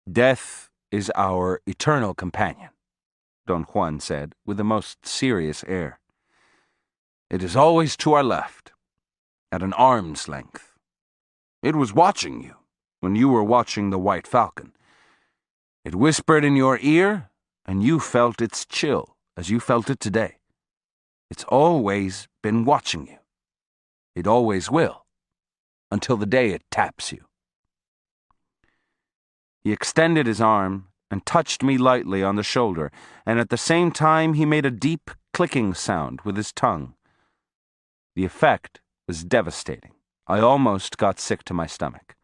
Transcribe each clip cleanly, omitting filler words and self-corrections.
Death is our eternal companion, Don Juan said with a most serious air. It is always to our left, at an arm's length. It was watching you when you were watching the white falcon. It whispered in your ear, and you felt its chill as you felt it today. It's always been watching you. It always will, until the day it taps you. He extended his arm and touched me lightly on the shoulder, and at the same time he made a deep clicking sound with his tongue. The effect was devastating. I almost got sick to my stomach.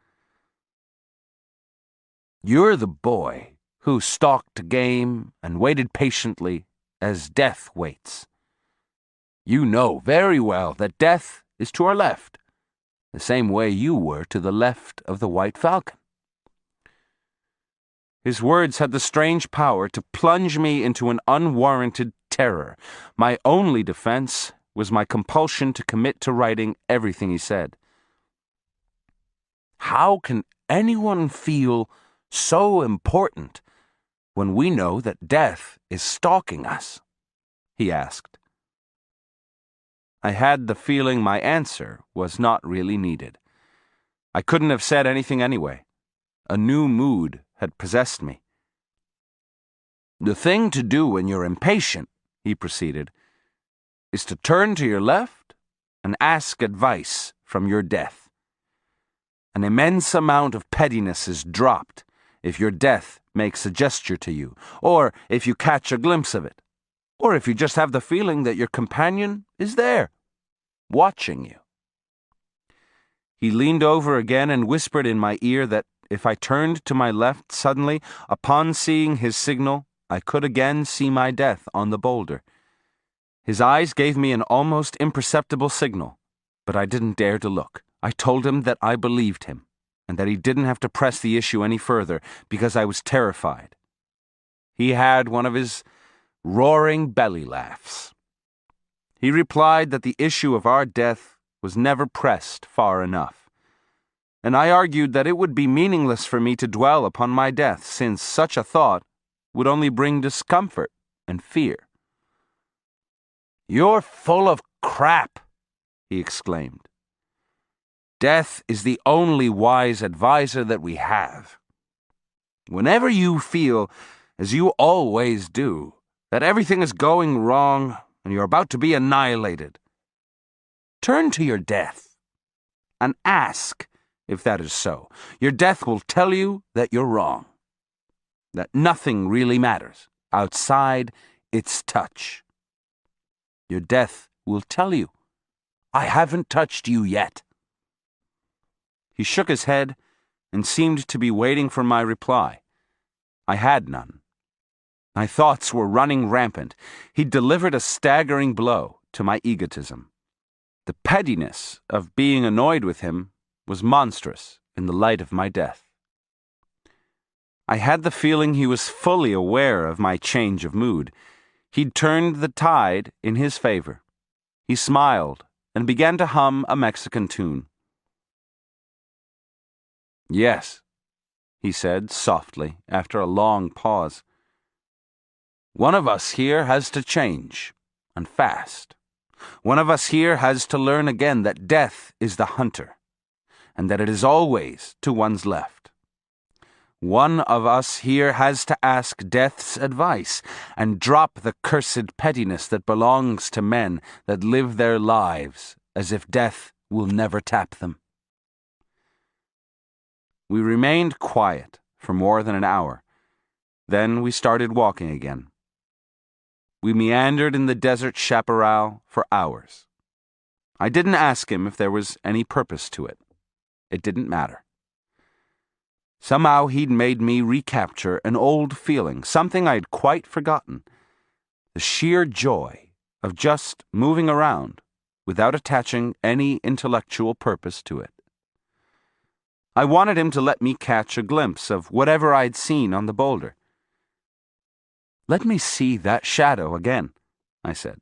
You're the boy who stalked game and waited patiently as death waits. You know very well that death is to our left, the same way you were to the left of the white falcon. His words had the strange power to plunge me into an unwarranted terror. My only defense was my compulsion to commit to writing everything he said. How can anyone feel so important when we know that death is stalking us? He asked. I had the feeling my answer was not really needed. I couldn't have said anything anyway. A new mood had possessed me. The thing to do when you're impatient, he proceeded, is to turn to your left and ask advice from your death. An immense amount of pettiness is dropped if your death makes a gesture to you, or if you catch a glimpse of it, or if you just have the feeling that your companion is there, watching you. He leaned over again and whispered in my ear that if I turned to my left suddenly, upon seeing his signal, I could again see my death on the boulder. His eyes gave me an almost imperceptible signal, but I didn't dare to look. I told him that I believed him, and that he didn't have to press the issue any further, because I was terrified. He had one of his roaring belly laughs. He replied that the issue of our death was never pressed far enough, and I argued that it would be meaningless for me to dwell upon my death, since such a thought would only bring discomfort and fear. You're full of crap, he exclaimed. Death is the only wise advisor that we have. Whenever you feel, as you always do, that everything is going wrong and you're about to be annihilated, turn to your death and ask if that is so. Your death will tell you that you're wrong, that nothing really matters outside its touch. Your death will tell you, I haven't touched you yet. He shook his head and seemed to be waiting for my reply. I had none. My thoughts were running rampant. He delivered a staggering blow to my egotism. The pettiness of being annoyed with him was monstrous in the light of my death. I had the feeling he was fully aware of my change of mood. He'd turned the tide in his favor. He smiled and began to hum a Mexican tune. Yes, he said softly after a long pause. One of us here has to change, and fast. One of us here has to learn again that death is the hunter, and that it is always to one's left. One of us here has to ask death's advice and drop the cursed pettiness that belongs to men that live their lives as if death will never tap them. We remained quiet for more than an hour. Then we started walking again. We meandered in the desert chaparral for hours. I didn't ask him if there was any purpose to it. It didn't matter. Somehow he'd made me recapture an old feeling, something I'd quite forgotten. The sheer joy of just moving around without attaching any intellectual purpose to it. I wanted him to let me catch a glimpse of whatever I'd seen on the boulder. Let me see that shadow again, I said.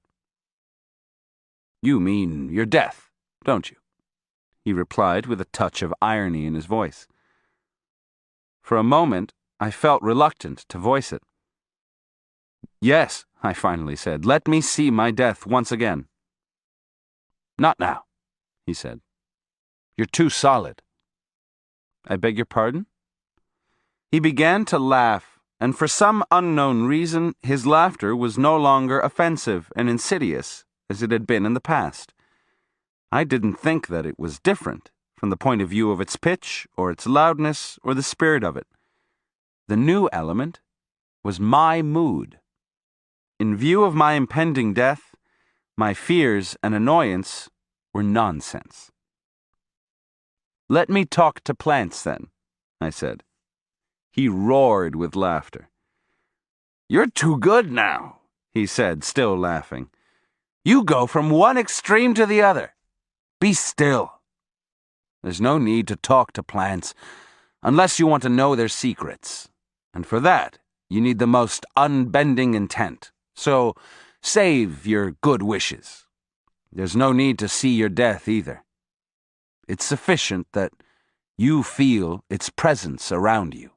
You mean your death, don't you? He replied with a touch of irony in his voice. For a moment, I felt reluctant to voice it. Yes, I finally said. Let me see my death once again. Not now, he said. You're too solid. I beg your pardon? He began to laugh, and for some unknown reason, his laughter was no longer offensive and insidious as it had been in the past. I didn't think that it was different from the point of view of its pitch or its loudness or the spirit of it. The new element was my mood. In view of my impending death, my fears and annoyance were nonsense. Let me talk to plants then, I said. He roared with laughter. You're too good now, he said, still laughing. You go from one extreme to the other. Be still. There's no need to talk to plants unless you want to know their secrets. And for that, you need the most unbending intent. So save your good wishes. There's no need to see your death either. It's sufficient that you feel its presence around you.